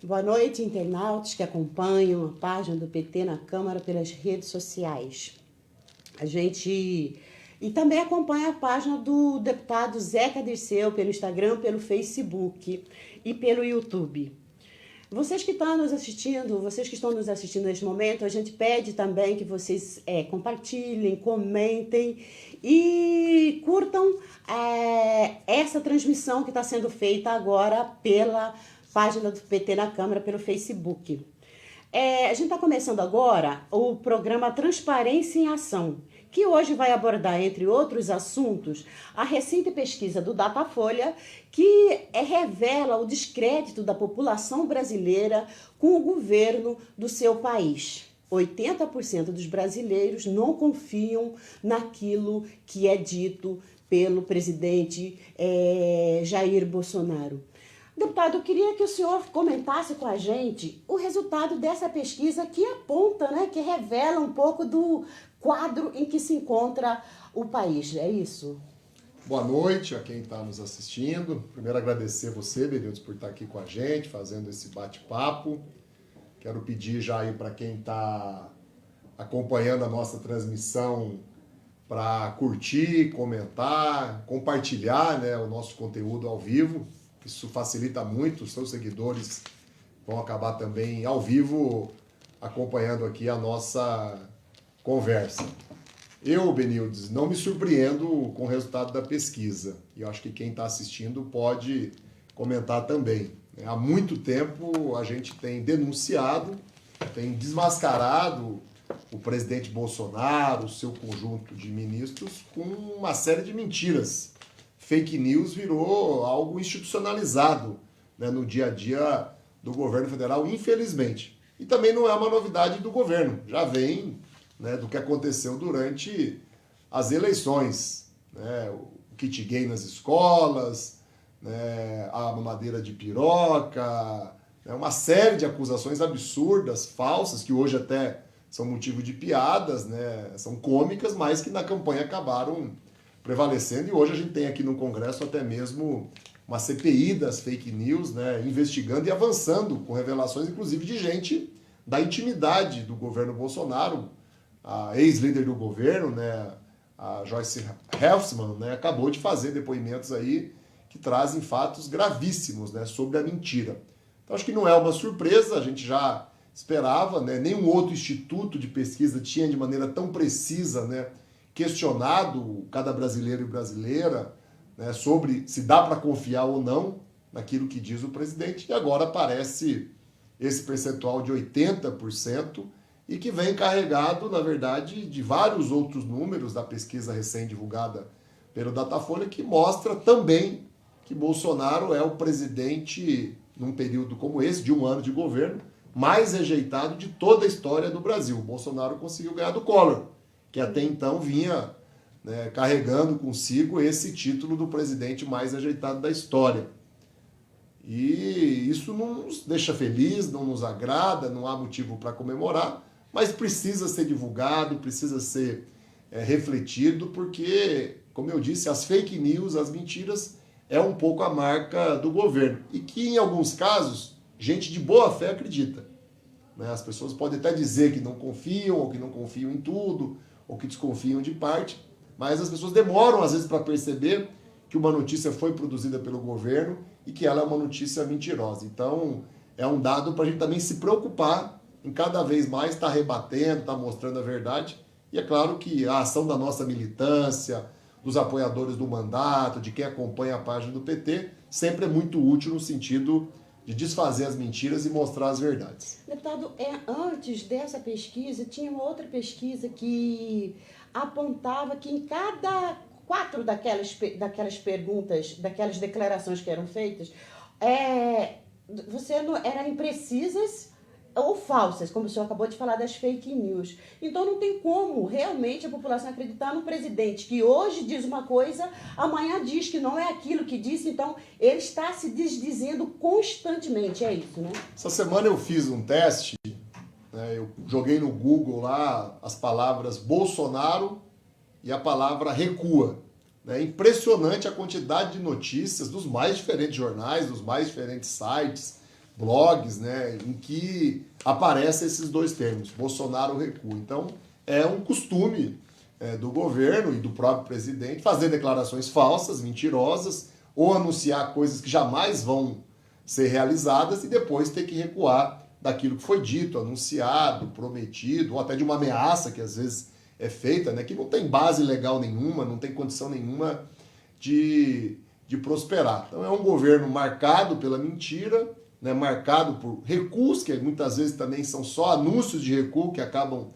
Boa noite, internautas que acompanham a página do PT na Câmara pelas redes sociais. E também acompanha a página do deputado Zeca Dirceu pelo Instagram, pelo Facebook e pelo YouTube. Vocês que estão nos assistindo neste momento, a gente pede também que vocês compartilhem, comentem e curtam essa transmissão que está sendo feita agora pela página do PT na Câmara, pelo Facebook. A gente está começando agora o programa Transparência em Ação, que hoje vai abordar, entre outros assuntos, a recente pesquisa do Datafolha, que revela o descrédito da população brasileira com o governo do seu país. 80% dos brasileiros não confiam naquilo que é dito pelo presidente Jair Bolsonaro. Deputado, eu queria que o senhor comentasse com a gente o resultado dessa pesquisa que aponta, né, que revela um pouco do quadro em que se encontra o país, é isso? Boa noite a quem está nos assistindo. Primeiro agradecer você, Benildes, por estar aqui com a gente, fazendo esse bate-papo. Quero pedir já aí para quem está acompanhando a nossa transmissão para curtir, comentar, compartilhar, né, o nosso conteúdo ao vivo. Isso facilita muito, os seus seguidores vão acabar também ao vivo acompanhando aqui a nossa conversa. Eu, Benildes, não me surpreendo com o resultado da pesquisa. E eu acho que quem está assistindo pode comentar também. Há muito tempo a gente tem denunciado, tem desmascarado o presidente Bolsonaro, o seu conjunto de ministros, com uma série de mentiras. Fake news virou algo institucionalizado, né, no dia a dia do governo federal, infelizmente. E também não é uma novidade do governo, já vem, né, do que aconteceu durante as eleições. Né, o kit gay nas escolas, né, a mamadeira de piroca, né, uma série de acusações absurdas, falsas, que hoje até são motivo de piadas, né, são cômicas, mas que na campanha acabaram prevalecendo, e hoje a gente tem aqui no Congresso até mesmo uma CPI das fake news, né, investigando e avançando com revelações, inclusive, de gente da intimidade do governo Bolsonaro. A ex-líder do governo, né, a Joyce Helfsman, né, acabou de fazer depoimentos aí que trazem fatos gravíssimos, né, sobre a mentira. Então acho que não é uma surpresa, a gente já esperava, né, nenhum outro instituto de pesquisa tinha de maneira tão precisa, né, questionado cada brasileiro e brasileira, né, sobre se dá para confiar ou não naquilo que diz o presidente, e agora aparece esse percentual de 80% e que vem carregado, na verdade, de vários outros números da pesquisa recém-divulgada pelo Datafolha, que mostra também que Bolsonaro é o presidente, num período como esse, de um ano de governo, mais rejeitado de toda a história do Brasil. O Bolsonaro conseguiu ganhar do Collor, que até então vinha, né, carregando consigo esse título do presidente mais rejeitado da história. E isso não nos deixa feliz, não nos agrada, não há motivo para comemorar, mas precisa ser divulgado, precisa ser refletido, porque, como eu disse, as fake news, as mentiras, é um pouco a marca do governo. E que, em alguns casos, gente de boa fé acredita. Né? As pessoas podem até dizer que não confiam, ou que não confiam em tudo, ou que desconfiam de parte, mas as pessoas demoram às vezes para perceber que uma notícia foi produzida pelo governo e que ela é uma notícia mentirosa. Então, é um dado para a gente também se preocupar em cada vez mais estar rebatendo, estar mostrando a verdade. E é claro que a ação da nossa militância, dos apoiadores do mandato, de quem acompanha a página do PT, sempre é muito útil no sentido de desfazer as mentiras e mostrar as verdades. Deputado, antes dessa pesquisa, tinha uma outra pesquisa que apontava que em cada 4 daquelas perguntas, daquelas declarações que eram feitas, você não, eram imprecisas ou falsas, como o senhor acabou de falar das fake news. Então não tem como realmente a população acreditar no presidente que hoje diz uma coisa, amanhã diz que não é aquilo que disse, então ele está se desdizendo constantemente, é isso, né? Essa semana eu fiz um teste, né, eu joguei no Google lá as palavras Bolsonaro e a palavra recua. É impressionante a quantidade de notícias dos mais diferentes jornais, dos mais diferentes sites, blogs, né, em que aparecem esses dois termos, Bolsonaro recua. Então, é um costume do governo e do próprio presidente fazer declarações falsas, mentirosas, ou anunciar coisas que jamais vão ser realizadas e depois ter que recuar daquilo que foi dito, anunciado, prometido, ou até de uma ameaça que às vezes é feita, né, que não tem base legal nenhuma, não tem condição nenhuma de prosperar. Então é um governo marcado pela mentira, né, marcado por recuos, que muitas vezes também são só anúncios de recuo que acabam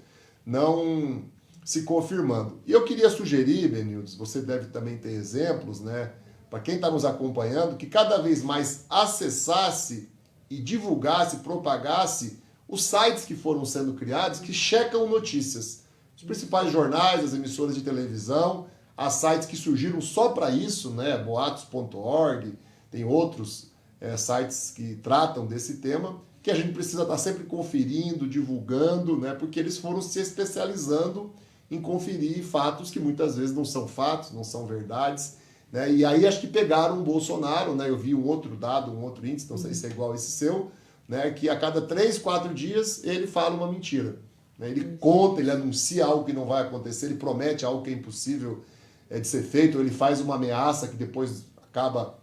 não se confirmando. E eu queria sugerir, Benildes, você deve também ter exemplos, né, para quem está nos acompanhando, que cada vez mais acessasse e divulgasse, propagasse os sites que foram sendo criados, que checam notícias. Os principais jornais, as emissoras de televisão, há sites que surgiram só para isso, né, boatos.org, tem outros sites que tratam desse tema, que a gente precisa estar sempre conferindo, divulgando, né, porque eles foram se especializando em conferir fatos que muitas vezes não são fatos, não são verdades, né, e aí acho que pegaram o Bolsonaro, né, eu vi um outro dado, um outro índice, não sei se é igual a esse seu, né, que a cada 3, 4 dias ele fala uma mentira. Né, ele conta, ele anuncia algo que não vai acontecer, ele promete algo que é impossível de ser feito, ou ele faz uma ameaça que depois acaba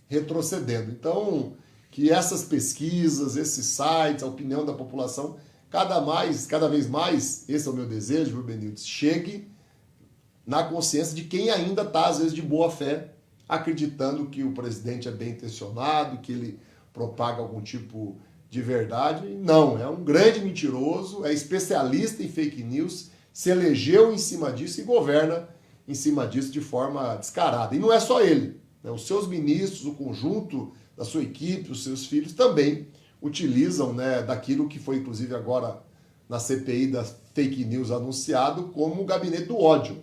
retrocedendo. Então, que essas pesquisas, esses sites, a opinião da população, cada vez mais, esse é o meu desejo, viu, Benildes, chegue na consciência de quem ainda está, às vezes, de boa fé, acreditando que o presidente é bem intencionado, que ele propaga algum tipo de verdade. Não, é um grande mentiroso, é especialista em fake news, se elegeu em cima disso e governa em cima disso de forma descarada. E não é só ele, né? Os seus ministros, o conjunto da sua equipe, os seus filhos também utilizam, né, daquilo que foi inclusive agora na CPI da fake news anunciado como o gabinete do ódio.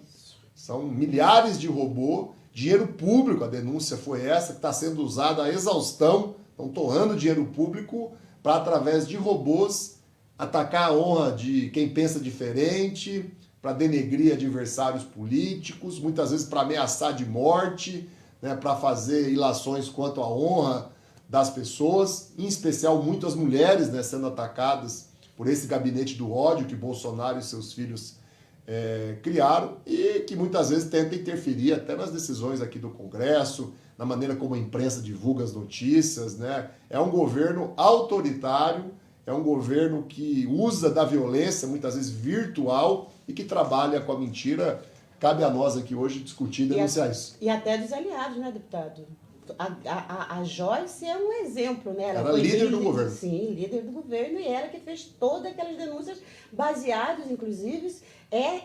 São milhares de robôs, dinheiro público, a denúncia foi essa, que está sendo usada a exaustão, estão torrando dinheiro público para, através de robôs, atacar a honra de quem pensa diferente, para denegrir adversários políticos, muitas vezes para ameaçar de morte, né, para fazer ilações quanto à honra das pessoas, em especial muitas mulheres, né, sendo atacadas por esse gabinete do ódio que Bolsonaro e seus filhos criaram e que muitas vezes tenta interferir até nas decisões aqui do Congresso, na maneira como a imprensa divulga as notícias, né? É um governo autoritário, é um governo que usa da violência, muitas vezes virtual, e que trabalha com a mentira. Cabe a nós aqui hoje discutir e denunciar isso. E até dos aliados, né, deputado? A Joyce é um exemplo, né? Ela foi líder do governo. Sim, líder do governo, e ela que fez todas aquelas denúncias baseadas, inclusive,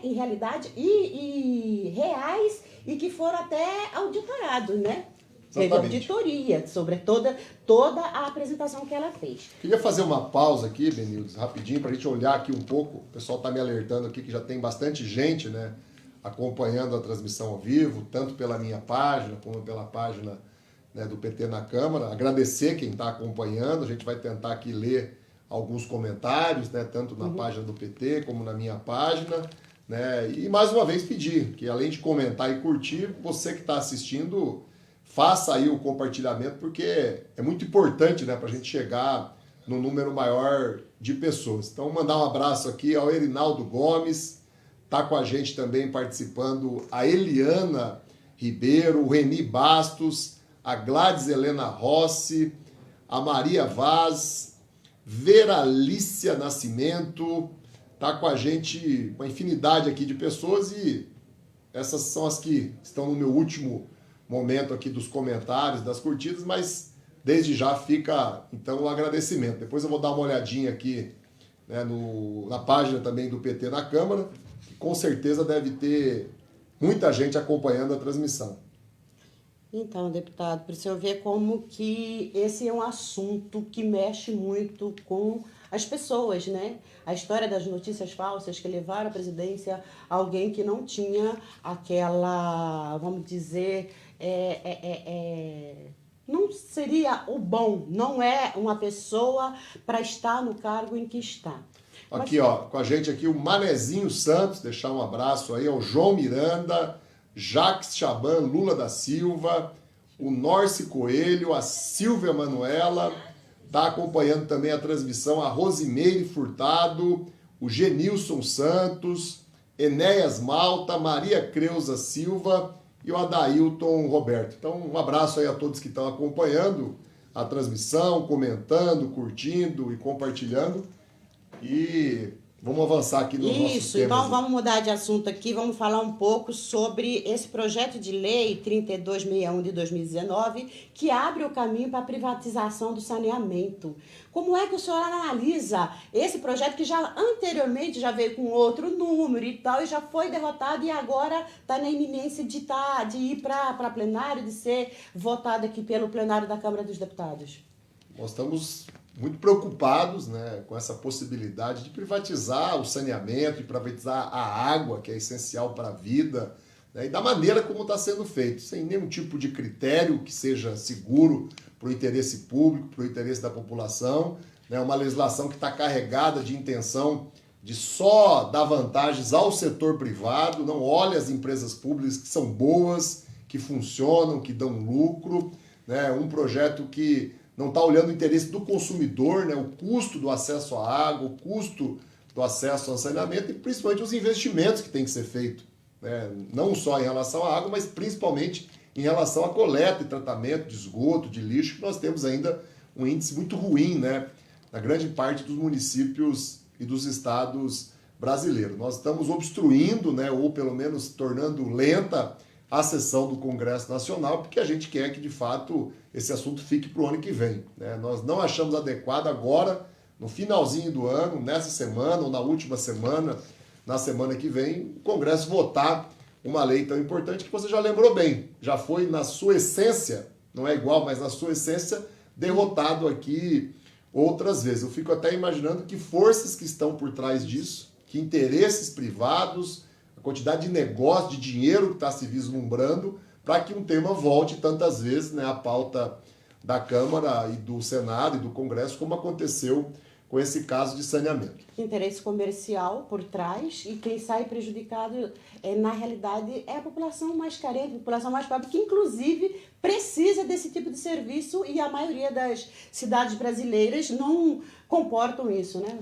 em realidade e reais, e que foram até auditorados, né? Teve auditoria sobre toda a apresentação que ela fez. Queria fazer uma pausa aqui, Benildes, rapidinho, para a gente olhar aqui um pouco. O pessoal está me alertando aqui que já tem bastante gente, né, acompanhando a transmissão ao vivo, tanto pela minha página como pela página, né, do PT na Câmara. Agradecer quem está acompanhando. A gente vai tentar aqui ler alguns comentários, né, tanto na página do PT como na minha página. Né, e mais uma vez pedir que, além de comentar e curtir, você que está assistindo, faça aí o compartilhamento, porque é muito importante, né, para a gente chegar no número maior de pessoas. Então, mandar um abraço aqui ao Erinaldo Gomes, está com a gente também participando a Eliana Ribeiro, o Reni Bastos, a Gladys Helena Rossi, a Maria Vaz, Veralícia Nascimento, está com a gente uma infinidade aqui de pessoas, e essas são as que estão no meu último momento aqui dos comentários, das curtidas, mas desde já fica então o agradecimento. Depois eu vou dar uma olhadinha aqui, né, na página também do PT na Câmara, que com certeza deve ter muita gente acompanhando a transmissão. Então, deputado, para o senhor ver como que esse é um assunto que mexe muito com as pessoas, né? A história das notícias falsas que levaram à presidência alguém que não tinha aquela, vamos dizer, não seria o bom, não é uma pessoa para estar no cargo em que está. Aqui, ó, com a gente aqui o Manezinho Santos, deixar um abraço aí ao João Miranda, Jacques Chaban, Lula da Silva, o Norce Coelho, a Silvia Manuela, Está acompanhando também a transmissão a Rosimeire Furtado, o Genilson Santos, Enéas Malta, Maria Creuza Silva e o Adailton Roberto. Então, um abraço aí a todos que estão acompanhando a transmissão, comentando, curtindo e compartilhando. E vamos avançar aqui no nosso tema. Isso, então vamos mudar de assunto aqui, vamos falar um pouco sobre esse projeto de lei 3261 de 2019, que abre o caminho para a privatização do saneamento. Como é que o senhor analisa esse projeto que já anteriormente já veio com outro número e tal, e já foi derrotado e agora está na iminência de ir para plenário, de ser votado aqui pelo plenário da Câmara dos Deputados? Nós estamos muito preocupados, né, com essa possibilidade de privatizar o saneamento, de privatizar a água, que é essencial para a vida, né, e da maneira como está sendo feito, sem nenhum tipo de critério que seja seguro para o interesse público, para o interesse da população, né, uma legislação que está carregada de intenção de só dar vantagens ao setor privado, não olha as empresas públicas que são boas, que funcionam, que dão lucro, né, um projeto que não está olhando o interesse do consumidor, né, o custo do acesso à água, o custo do acesso ao saneamento e principalmente os investimentos que tem que ser feito, né, não só em relação à água, mas principalmente em relação à coleta e tratamento de esgoto, de lixo, que nós temos ainda um índice muito ruim, né, na grande parte dos municípios e dos estados brasileiros. Nós estamos obstruindo, né, ou pelo menos tornando lenta a sessão do Congresso Nacional, porque a gente quer que, de fato, esse assunto fique para o ano que vem, né? Nós não achamos adequado agora, no finalzinho do ano, nessa semana ou na última semana, na semana que vem, o Congresso votar uma lei tão importante que você já lembrou bem, já foi na sua essência, não é igual, mas na sua essência, derrotado aqui outras vezes. Eu fico até imaginando que forças que estão por trás disso, que interesses privados, a quantidade de negócio, de dinheiro que está se vislumbrando para que um tema volte tantas vezes, né, à pauta da Câmara e do Senado e do Congresso, como aconteceu com esse caso de saneamento. Interesse comercial por trás e quem sai prejudicado, na realidade, é a população mais carente, a população mais pobre, que inclusive precisa desse tipo de serviço e a maioria das cidades brasileiras não comportam isso, né?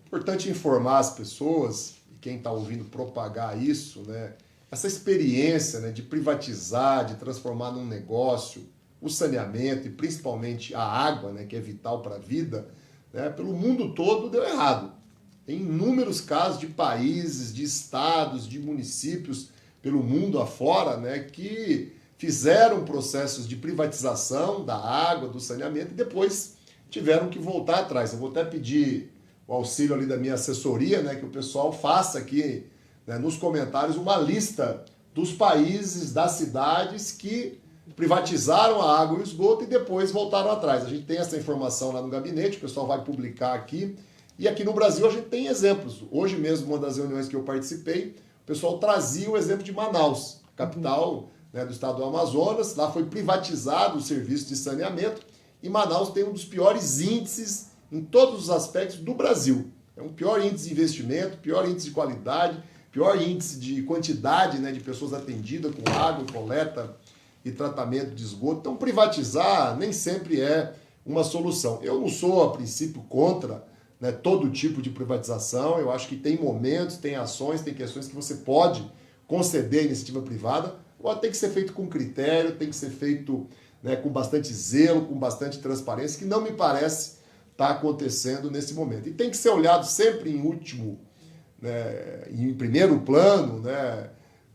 Importante informar as pessoas, e quem está ouvindo propagar isso, né, essa experiência, né, de privatizar, de transformar num negócio o saneamento e principalmente a água, né, que é vital para a vida, né, pelo mundo todo deu errado. Tem inúmeros casos de países, de estados, de municípios pelo mundo afora, né, que fizeram processos de privatização da água, do saneamento e depois tiveram que voltar atrás. Eu vou até pedir o auxílio ali da minha assessoria, né, que o pessoal faça aqui, né, nos comentários uma lista dos países, das cidades que privatizaram a água e o esgoto e depois voltaram atrás. A gente tem essa informação lá no gabinete, o pessoal vai publicar aqui. E aqui no Brasil a gente tem exemplos. Hoje mesmo, uma das reuniões que eu participei, o pessoal trazia o exemplo de Manaus, capital, né, do estado do Amazonas. Lá foi privatizado o serviço de saneamento e Manaus tem um dos piores índices em todos os aspectos do Brasil. É um pior índice de investimento, pior índice de qualidade, pior índice de quantidade, né, de pessoas atendidas com água, coleta e tratamento de esgoto. Então, privatizar nem sempre é uma solução. Eu não sou, a princípio, contra, né, todo tipo de privatização. Eu acho que tem momentos, tem ações, tem questões que você pode conceder à iniciativa privada, mas tem que ser feito com critério, tem que ser feito, né, com bastante zelo, com bastante transparência, que não me parece estar acontecendo nesse momento. E tem que ser olhado sempre em último, né, em primeiro plano, né,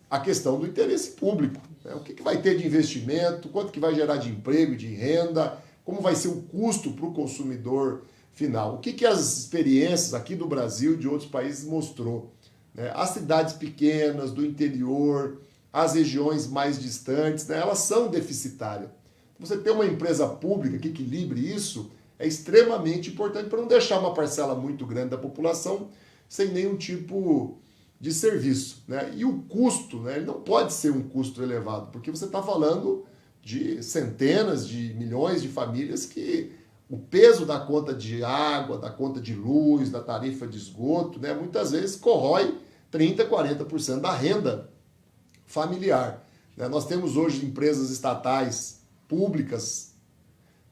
a questão do interesse público. Né? O que vai ter de investimento, quanto que vai gerar de emprego, de renda, como vai ser o custo para o consumidor final. O que as experiências aqui do Brasil e de outros países mostrou? Né? As cidades pequenas, do interior, as regiões mais distantes, né, elas são deficitárias. Você ter uma empresa pública que equilibre isso é extremamente importante para não deixar uma parcela muito grande da população sem nenhum tipo de serviço. Né? E o custo, né, ele não pode ser um custo elevado, porque você está falando de centenas de milhões de famílias que o peso da conta de água, da conta de luz, da tarifa de esgoto, né, muitas vezes corrói 30%, 40% da renda familiar. Né? Nós temos hoje empresas estatais públicas,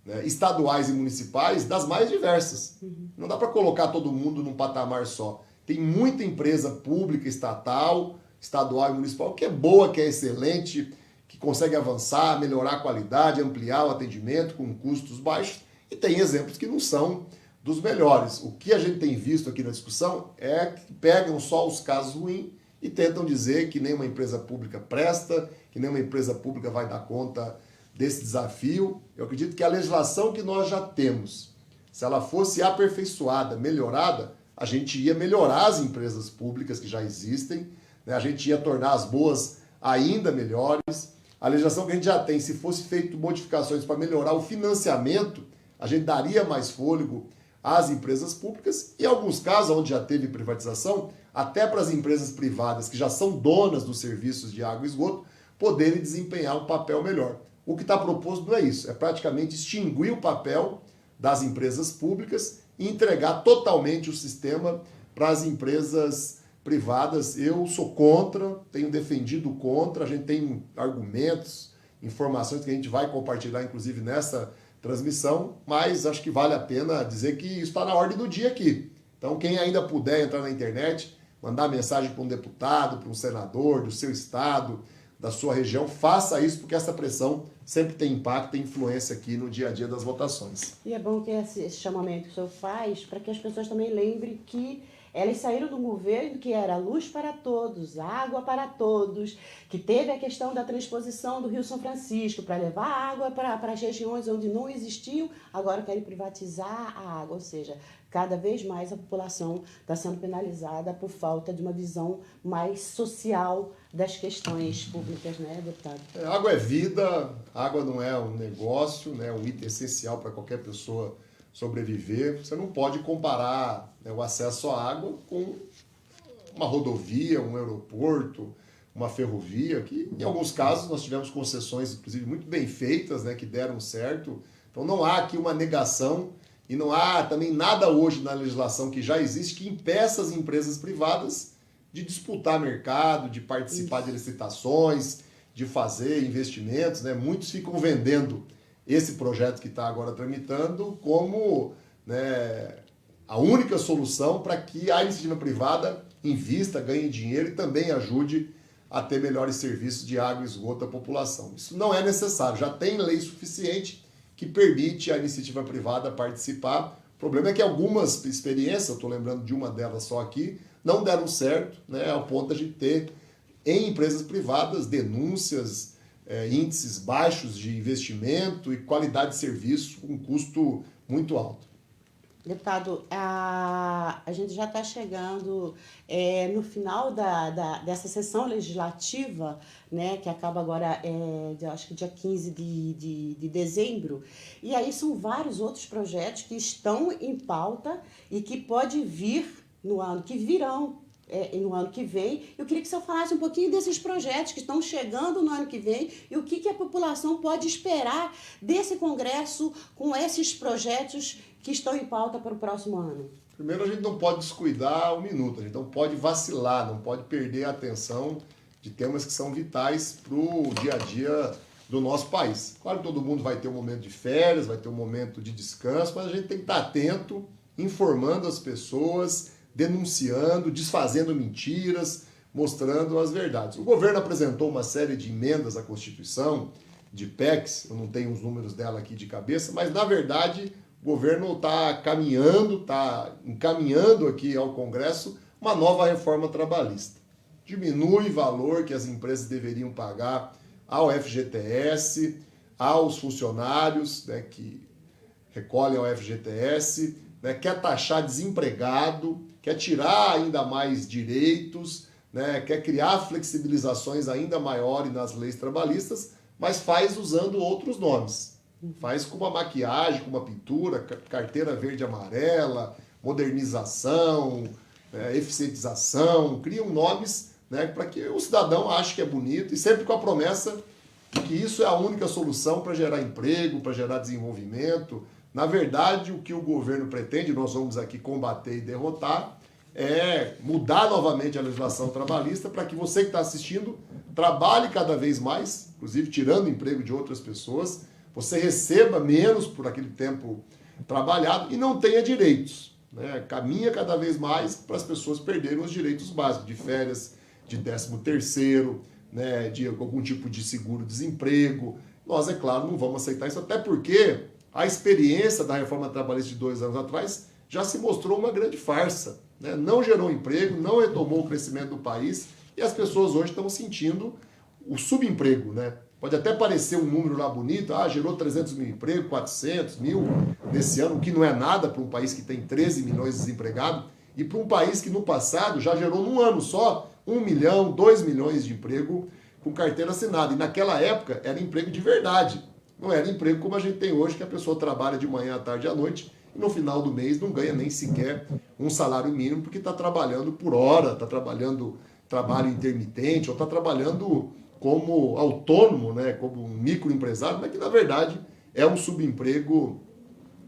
né, estaduais e municipais das mais diversas. Não dá para colocar todo mundo num patamar só. Tem muita empresa pública, estatal, estadual e municipal que é boa, que é excelente, que consegue avançar, melhorar a qualidade, ampliar o atendimento com custos baixos. E tem exemplos que não são dos melhores. O que a gente tem visto aqui na discussão é que pegam só os casos ruins e tentam dizer que nenhuma empresa pública presta, que nenhuma empresa pública vai dar conta desse desafio. Eu acredito que a legislação que nós já temos, se ela fosse aperfeiçoada, melhorada, a gente ia melhorar as empresas públicas que já existem, né? A gente ia tornar as boas ainda melhores. A legislação que a gente já tem, se fosse feito modificações para melhorar o financiamento, a gente daria mais fôlego às empresas públicas e, em alguns casos, onde já teve privatização, até para as empresas privadas que já são donas dos serviços de água e esgoto, poderem desempenhar um papel melhor. O que está proposto não é isso, é praticamente extinguir o papel das empresas públicas e entregar totalmente o sistema para as empresas privadas. Eu sou contra, tenho defendido contra, a gente tem argumentos, informações que a gente vai compartilhar, inclusive, nessa transmissão, mas acho que vale a pena dizer que isso está na ordem do dia aqui. Então, quem ainda puder entrar na internet, mandar mensagem para um deputado, para um senador do seu estado, da sua região, faça isso, porque essa pressão sempre tem impacto e influência aqui no dia a dia das votações. E é bom que esse chamamento que o senhor faz para que as pessoas também lembrem que elas saíram do governo que era luz para todos, água para todos, que teve a questão da transposição do Rio São Francisco para levar água para as regiões onde não existiam, agora querem privatizar a água, ou seja, cada vez mais a população está sendo penalizada por falta de uma visão mais social das questões públicas, né, deputado? Água é vida, água não é um negócio, né, um item essencial para qualquer pessoa sobreviver. Você não pode comparar, né, o acesso à água com uma rodovia, um aeroporto, uma ferrovia, que em alguns casos nós tivemos concessões, inclusive, muito bem feitas, né, que deram certo. Então não há aqui uma negação e não há também nada hoje na legislação que já existe que impeça as empresas privadas de disputar mercado, de participar de licitações, de fazer investimentos, né? Muitos ficam vendendo esse projeto que está agora tramitando como, né, a única solução para que a iniciativa privada invista, ganhe dinheiro e também ajude a ter melhores serviços de água e esgoto à população. Isso não é necessário, já tem lei suficiente que permite a iniciativa privada participar. O problema é que algumas experiências, estou lembrando de uma delas só aqui, não deram certo, né, ao ponto de a gente ter em empresas privadas denúncias, índices baixos de investimento e qualidade de serviço com custo muito alto. Deputado, a gente já está chegando no final dessa sessão legislativa, né, que acaba agora, acho que dia 15 de dezembro, e aí são vários outros projetos que estão em pauta e que pode vir no ano que virão, no ano que vem. Eu queria que o senhor falasse um pouquinho desses projetos que estão chegando no ano que vem e o que a população pode esperar desse Congresso com esses projetos que estão em pauta para o próximo ano. Primeiro, a gente não pode descuidar um minuto, a gente não pode vacilar, não pode perder a atenção de temas que são vitais para o dia a dia do nosso país. Claro que todo mundo vai ter um momento de férias, vai ter um momento de descanso, mas a gente tem que estar atento, informando as pessoas, denunciando, desfazendo mentiras, mostrando as verdades. O governo apresentou uma série de emendas à Constituição, de PECs, eu não tenho os números dela aqui de cabeça, mas na verdade o governo está encaminhando aqui ao Congresso uma nova reforma trabalhista. Diminui o valor que as empresas deveriam pagar ao FGTS, aos funcionários, né, que recolhem ao FGTS, né, quer taxar desempregado, quer tirar ainda mais direitos, né, quer criar flexibilizações ainda maiores nas leis trabalhistas, mas faz usando outros nomes. Faz com uma maquiagem, com uma pintura, carteira verde e amarela, modernização, eficientização, criam nomes, né, para que o cidadão ache que é bonito e sempre com a promessa de que isso é a única solução para gerar emprego, para gerar desenvolvimento. Na verdade, o que o governo pretende, nós vamos aqui combater e derrotar, é mudar novamente a legislação trabalhista para que você que está assistindo trabalhe cada vez mais, inclusive tirando o emprego de outras pessoas, você receba menos por aquele tempo trabalhado e não tenha direitos, né? Caminha cada vez mais para as pessoas perderem os direitos básicos de férias, de 13º, né? De algum tipo de seguro-desemprego. Nós, é claro, não vamos aceitar isso, até porque a experiência da reforma trabalhista de 2 anos atrás já se mostrou uma grande farsa, né? Não gerou emprego, não retomou o crescimento do país e as pessoas hoje estão sentindo o subemprego, né? Pode até parecer um número lá bonito, gerou 300 mil empregos, 400 mil nesse ano, o que não é nada para um país que tem 13 milhões de desempregados e para um país que no passado já gerou num ano só 1 milhão, 2 milhões de emprego com carteira assinada. E naquela época era emprego de verdade, não era emprego como a gente tem hoje, que a pessoa trabalha de manhã à tarde e à noite e no final do mês não ganha nem sequer um salário mínimo porque está trabalhando por hora, está trabalhando trabalho intermitente ou está trabalhando como autônomo, né, como um microempresário, mas que na verdade é um subemprego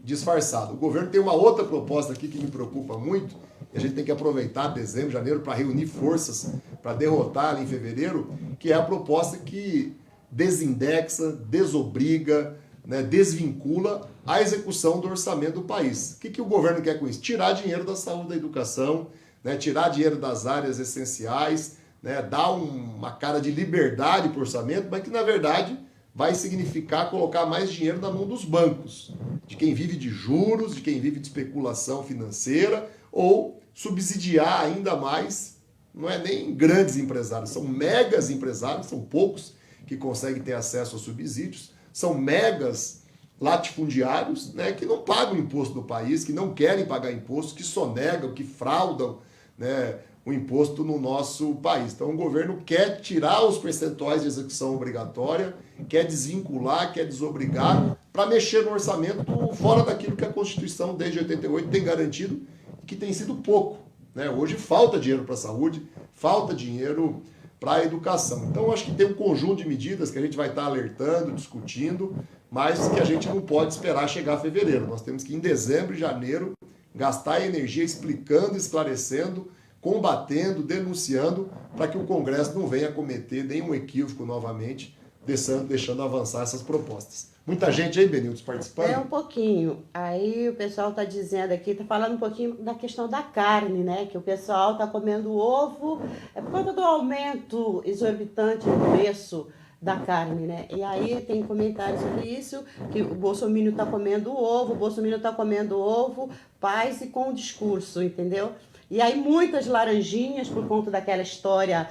disfarçado. O governo tem uma outra proposta aqui que me preocupa muito, e a gente tem que aproveitar dezembro, janeiro para reunir forças para derrotar em fevereiro, que é a proposta que desindexa, desobriga, né, desvincula a execução do orçamento do país. O que o governo quer com isso? Tirar dinheiro da saúde e da educação, né, tirar dinheiro das áreas essenciais, né, dar uma cara de liberdade para o orçamento, mas que na verdade vai significar colocar mais dinheiro na mão dos bancos, de quem vive de juros, de quem vive de especulação financeira, ou subsidiar ainda mais, não é nem grandes empresários, são megas empresários, são poucos que conseguem ter acesso aos subsídios, são megas latifundiários, né, que não pagam imposto no país, que não querem pagar imposto, que sonegam, que fraudam, né, o imposto no nosso país. Então o governo quer tirar os percentuais de execução obrigatória, quer desvincular, quer desobrigar, para mexer no orçamento fora daquilo que a Constituição desde 88 tem garantido, que tem sido pouco, né? Hoje falta dinheiro para a saúde, falta dinheiro para a educação. Então acho que tem um conjunto de medidas que a gente vai estar alertando, discutindo, mas que a gente não pode esperar chegar a fevereiro. Nós temos que, em dezembro e janeiro, gastar energia explicando, esclarecendo, combatendo, denunciando, para que o Congresso não venha cometer nenhum equívoco novamente, deixando avançar essas propostas. Muita gente aí, Benilton, participando? É um pouquinho. Aí o pessoal está dizendo aqui, está falando um pouquinho da questão da carne, né? Que o pessoal está comendo ovo, é por conta do aumento exorbitante do preço da carne, né? E aí tem comentários sobre isso, que o Bolsonaro está comendo ovo, o Bolsonaro está comendo ovo, paz e com discurso, entendeu? E aí muitas laranjinhas por conta daquela história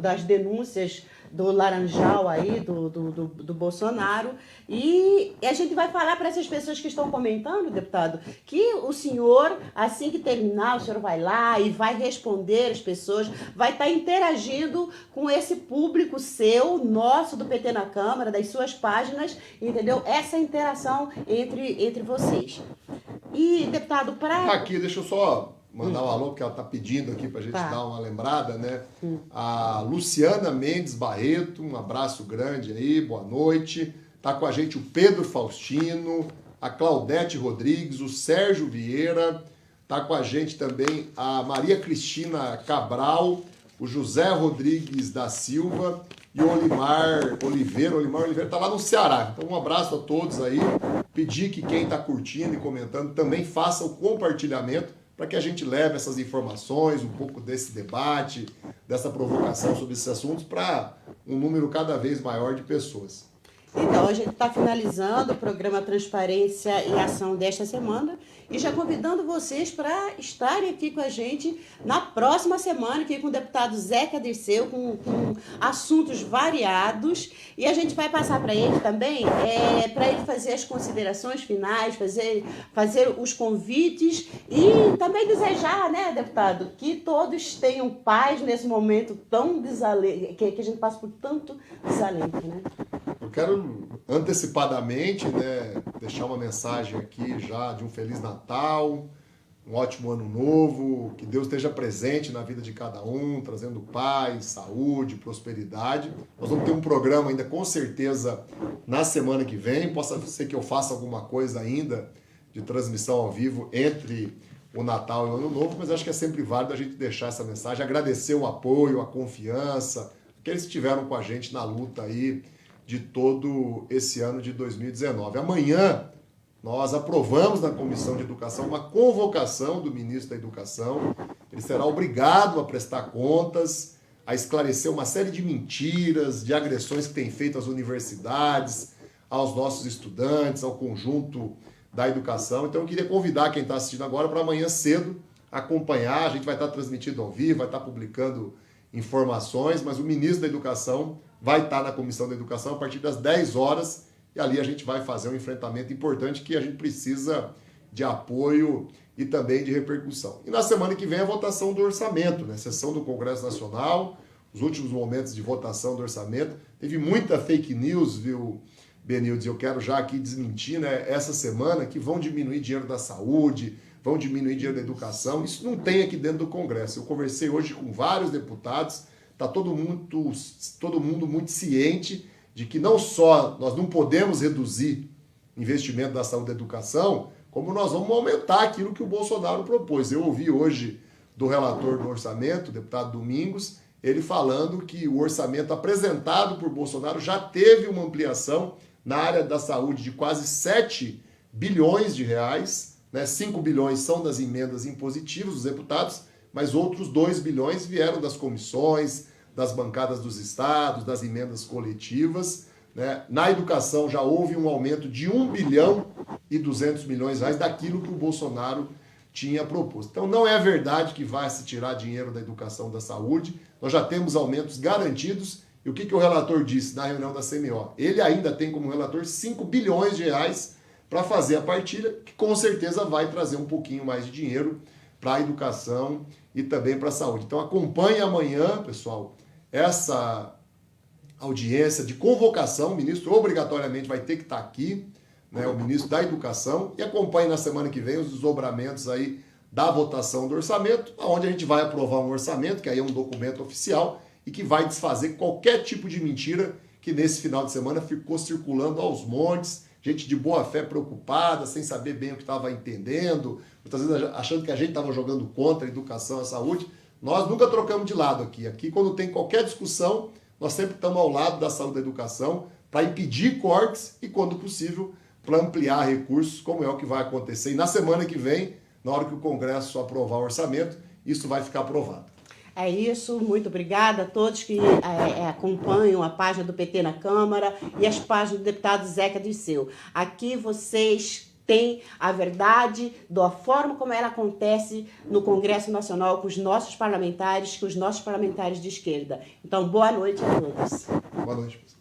das denúncias do Laranjal aí, do Bolsonaro. E a gente vai falar para essas pessoas que estão comentando, deputado, que o senhor, assim que terminar, o senhor vai lá e vai responder as pessoas, vai estar interagindo com esse público seu, nosso, do PT na Câmara, das suas páginas, entendeu? Essa interação entre vocês. E, deputado, para... Aqui, deixa eu só mandar um alô, porque ela está pedindo aqui para a gente dar uma lembrada, né? A Luciana Mendes Barreto, um abraço grande aí, boa noite. Está com a gente o Pedro Faustino, a Claudete Rodrigues, o Sérgio Vieira, está com a gente também a Maria Cristina Cabral, o José Rodrigues da Silva e o Olimar Oliveira. O Olimar Oliveira está lá no Ceará. Então um abraço a todos aí. Pedir que quem está curtindo e comentando também faça o compartilhamento, para que a gente leve essas informações, um pouco desse debate, dessa provocação sobre esses assuntos para um número cada vez maior de pessoas. Então, a gente está finalizando o programa Transparência e Ação desta semana e já convidando vocês para estarem aqui com a gente na próxima semana, aqui com o deputado Zeca Dirceu, com assuntos variados. E a gente vai passar para ele também, para ele fazer as considerações finais, fazer os convites e também desejar, né, deputado, que todos tenham paz nesse momento tão desalento, que a gente passa por tanto desalento, né? Eu quero antecipadamente, né, deixar uma mensagem aqui já de um Feliz Natal, um ótimo Ano Novo, que Deus esteja presente na vida de cada um, trazendo paz, saúde, prosperidade. Nós vamos ter um programa ainda, com certeza, na semana que vem. Possa ser que eu faça alguma coisa ainda de transmissão ao vivo entre o Natal e o Ano Novo, mas acho que é sempre válido a gente deixar essa mensagem, agradecer o apoio, a confiança, aqueles que estiveram com a gente na luta aí de todo esse ano de 2019. Amanhã, nós aprovamos na Comissão de Educação uma convocação do ministro da Educação. Ele será obrigado a prestar contas, a esclarecer uma série de mentiras, de agressões que tem feito às universidades, aos nossos estudantes, ao conjunto da educação. Então, eu queria convidar quem está assistindo agora para amanhã cedo acompanhar. A gente vai estar transmitindo ao vivo, vai estar publicando informações, mas o ministro da Educação vai estar na Comissão da Educação a partir das 10 horas e ali a gente vai fazer um enfrentamento importante que a gente precisa de apoio e também de repercussão. E na semana que vem a votação do orçamento, né? Sessão do Congresso Nacional, os últimos momentos de votação do orçamento. Teve muita fake news, viu, Benildes? Eu quero já aqui desmentir, né, essa semana que vão diminuir dinheiro da saúde, vão diminuir dinheiro da educação. Isso não tem aqui dentro do Congresso. Eu conversei hoje com vários deputados, está todo mundo muito ciente de que não só nós não podemos reduzir investimento da saúde e da educação, como nós vamos aumentar aquilo que o Bolsonaro propôs. Eu ouvi hoje do relator do orçamento, o deputado Domingos, ele falando que o orçamento apresentado por Bolsonaro já teve uma ampliação na área da saúde de quase 7 bilhões de reais, né? 5 bilhões são das emendas impositivas dos deputados, mas outros 2 bilhões vieram das comissões, das bancadas dos estados, das emendas coletivas, né? Na educação já houve um aumento de 1 bilhão e 200 milhões de reais daquilo que o Bolsonaro tinha proposto. Então não é verdade que vai se tirar dinheiro da educação, da saúde. Nós já temos aumentos garantidos. E o que o relator disse na reunião da CMO? Ele ainda tem como relator 5 bilhões de reais para fazer a partilha, que com certeza vai trazer um pouquinho mais de dinheiro para a educação e também para a saúde. Então acompanhe amanhã, pessoal, essa audiência de convocação. O ministro obrigatoriamente vai ter que estar aqui, né, o ministro da Educação, e acompanhe na semana que vem os desdobramentos aí da votação do orçamento, onde a gente vai aprovar um orçamento, que aí é um documento oficial, e que vai desfazer qualquer tipo de mentira que nesse final de semana ficou circulando aos montes, gente de boa fé preocupada, sem saber bem o que estava entendendo, muitas vezes achando que a gente estava jogando contra a educação e a saúde. Nós nunca trocamos de lado aqui. Aqui, quando tem qualquer discussão, nós sempre estamos ao lado da saúde e da educação para impedir cortes e, quando possível, para ampliar recursos, como é o que vai acontecer. E na semana que vem, na hora que o Congresso aprovar o orçamento, isso vai ficar aprovado. É isso, muito obrigada a todos que acompanham a página do PT na Câmara e as páginas do deputado Zeca Dirceu. Aqui vocês têm a verdade da forma como ela acontece no Congresso Nacional com os nossos parlamentares de esquerda. Então, boa noite a todos. Boa noite.